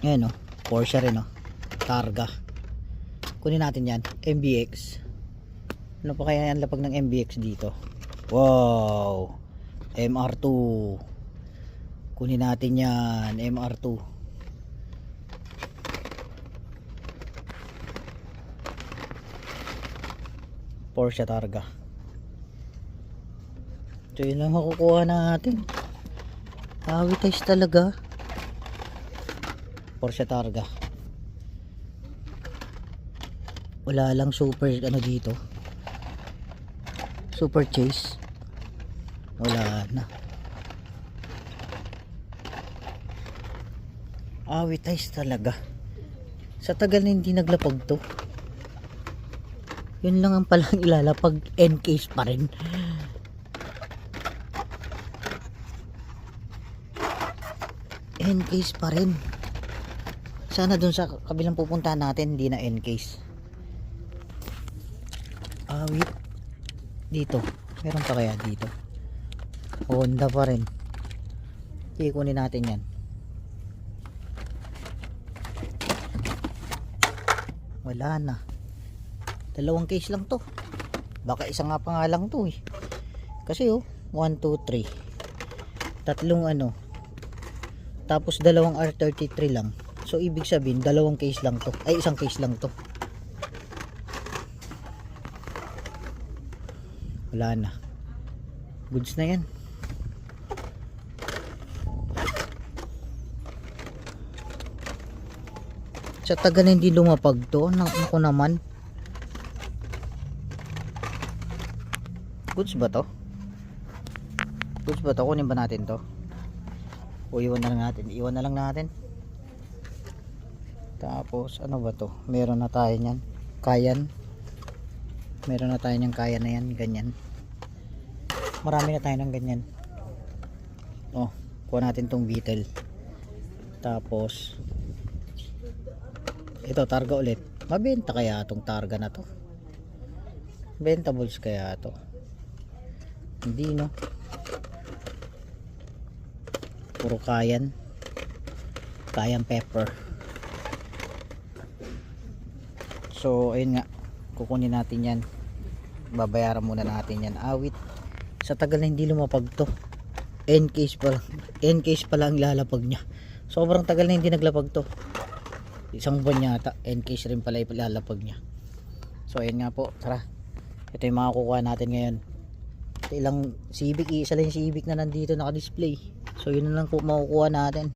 Ayan o, Porsche rin o, Targa. Kunin natin yan, MBX. Ano pa kaya yan lapag ng MBX dito? Wow, MR2. Kunin natin yan, MR2. Porsche Targa. So yun lang makukuha natin. Awit talaga. Porsche Targa. Wala lang super ano dito. Super chase. Wala na. Awit talaga. Sa tagal na hindi naglapag to. Yun lang ang palang ilalapag, N-case pa rin. N-case pa rin. Sana dun sa kabilang pupuntahan natin hindi na N-case. Awit dito. Meron pa kaya dito? Honda pa rin. Ikunin natin yan. Wala na. Dalawang case lang to. Baka isa nga pa nga lang to eh. Kasi 1, 2, 3. Tatlong ano. Tapos dalawang R33 lang. So ibig sabihin dalawang case lang to. Ay isang case lang to. Wala na. Goods na yan. Sa tagal na hindi lumapag to. Naku naman. Goods ba to? Goods ba to? Kunin ba natin to? O iwan na lang natin. Iwan na lang natin. Tapos ano ba to? Meron na tayo nyan. Kayan. Meron na tayo nyan Kayan na yan. Ganyan. Marami na tayo ng ganyan. Oh, kuha natin tong Beetle. Tapos ito Targa ulit. Mabenta kaya tong Targa na to? Bentables kaya to? Hindi no. Puro Kayan. Kayan pepper. So ayun nga. Kukunin natin yan. Babayaran muna natin yan. Awit. Sa tagal na hindi lumapag to. N-case pa lang. N-case pa lang ilalapag niya. Sobrang tagal na hindi naglapag to. Isang buwan yata. N-case rin pala ilalapag niya. So ayun nga po. Tara. Ito yung mga kukuha natin ngayon. Ilang Civic, isa lang yung Civic na nandito naka-display. So yun na lang po makukuha natin.